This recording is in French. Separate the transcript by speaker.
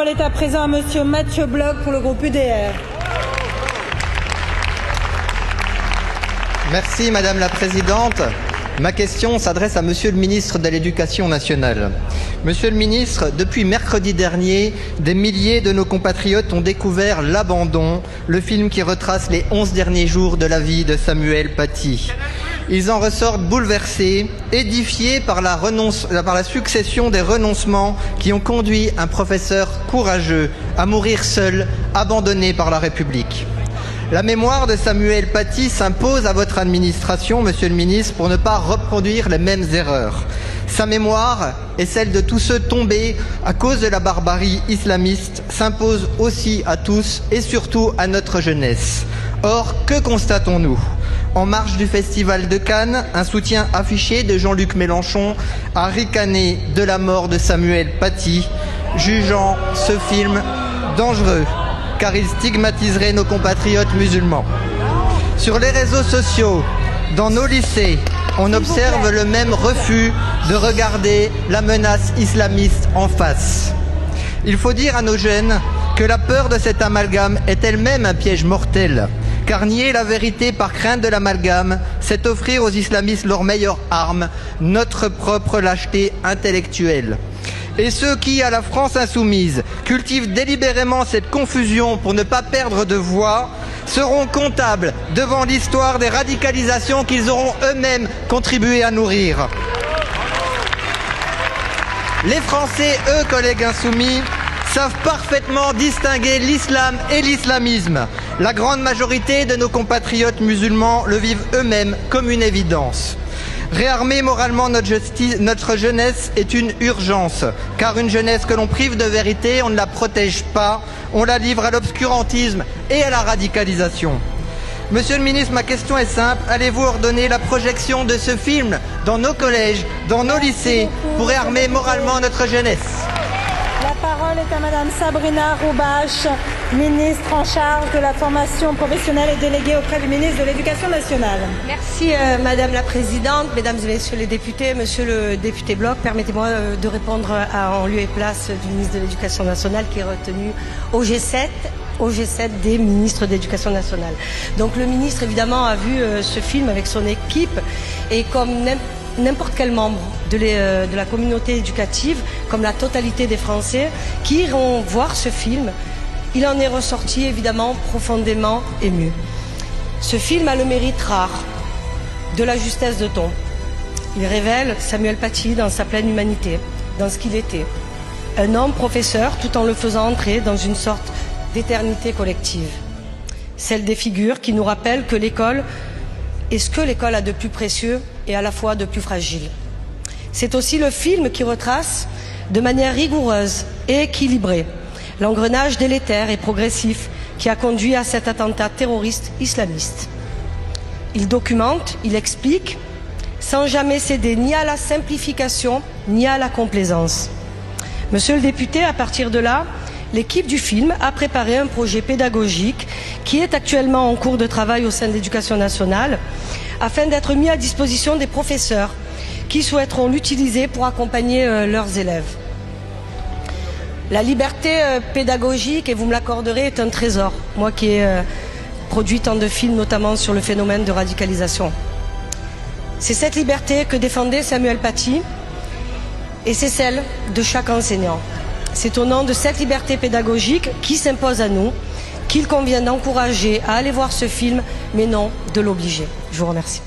Speaker 1: est à présent à Monsieur Mathieu Bloch pour le groupe UDR.
Speaker 2: Merci Madame la Présidente. Ma question s'adresse à Monsieur le ministre de l'Éducation nationale. Monsieur le ministre, depuis mercredi dernier, des milliers de nos compatriotes ont découvert L'Abandon, le film qui retrace les 11 derniers jours de la vie de Samuel Paty. Ils en ressortent bouleversés, édifiés par la succession des renoncements qui ont conduit un professeur courageux à mourir seul, abandonné par la République. La mémoire de Samuel Paty s'impose à votre administration, Monsieur le ministre, pour ne pas reproduire les mêmes erreurs. Sa mémoire et celle de tous ceux tombés à cause de la barbarie islamiste s'impose aussi à tous et surtout à notre jeunesse. Or, que constatons-nous ? En marge du Festival de Cannes, un soutien affiché de Jean-Luc Mélenchon a ricané de la mort de Samuel Paty, jugeant ce film dangereux, car il stigmatiserait nos compatriotes musulmans. Sur les réseaux sociaux, dans nos lycées, on observe le même refus de regarder la menace islamiste en face. Il faut dire à nos jeunes que la peur de cet amalgame est elle-même un piège mortel, car nier la vérité par crainte de l'amalgame, c'est offrir aux islamistes leur meilleure arme, notre propre lâcheté intellectuelle. Et ceux qui, à la France insoumise, cultivent délibérément cette confusion pour ne pas perdre de voix, seront comptables devant l'histoire des radicalisations qu'ils auront eux-mêmes contribué à nourrir. Les Français, eux, collègues insoumis, savent parfaitement distinguer l'islam et l'islamisme. La grande majorité de nos compatriotes musulmans le vivent eux-mêmes comme une évidence. Réarmer moralement notre jeunesse est une urgence, car une jeunesse que l'on prive de vérité, on ne la protège pas, on la livre à l'obscurantisme et à la radicalisation. Monsieur le ministre, ma question est simple. Allez-vous ordonner la projection de ce film dans nos collèges, dans nos lycées, pour réarmer moralement notre jeunesse ?
Speaker 1: La parole est à Madame Sabrina Roubache, ministre en charge de la formation professionnelle et déléguée auprès du ministre de l'Éducation nationale.
Speaker 3: Merci Madame la Présidente, Mesdames et Messieurs les députés, Monsieur le député Bloch, permettez-moi de répondre en lieu et place du ministre de l'Éducation nationale qui est retenu au G7 des ministres d'éducation nationale. Donc le ministre évidemment a vu ce film avec son équipe et comme n'importe quel membre de la communauté éducative, comme la totalité des Français qui iront voir ce film, il en est ressorti évidemment profondément ému. Ce film a le mérite rare de la justesse de ton. Il révèle Samuel Paty dans sa pleine humanité, dans ce qu'il était. Un homme professeur tout en le faisant entrer dans une sorte d'éternité collective. Celle des figures qui nous rappellent que l'école est ce que l'école a de plus précieux et à la fois de plus fragile. C'est aussi le film qui retrace de manière rigoureuse et équilibrée l'engrenage délétère et progressif qui a conduit à cet attentat terroriste islamiste. Il documente, il explique, sans jamais céder ni à la simplification ni à la complaisance. Monsieur le député, à partir de là, l'équipe du film a préparé un projet pédagogique qui est actuellement en cours de travail au sein de l'Éducation nationale afin d'être mis à disposition des professeurs qui souhaiteront l'utiliser pour accompagner leurs élèves. La liberté pédagogique, et vous me l'accorderez, est un trésor. Moi qui ai produit tant de films, notamment sur le phénomène de radicalisation. C'est cette liberté que défendait Samuel Paty et c'est celle de chaque enseignant. C'est au nom de cette liberté pédagogique qui s'impose à nous qu'il convient d'encourager à aller voir ce film, mais non de l'obliger. Je vous remercie.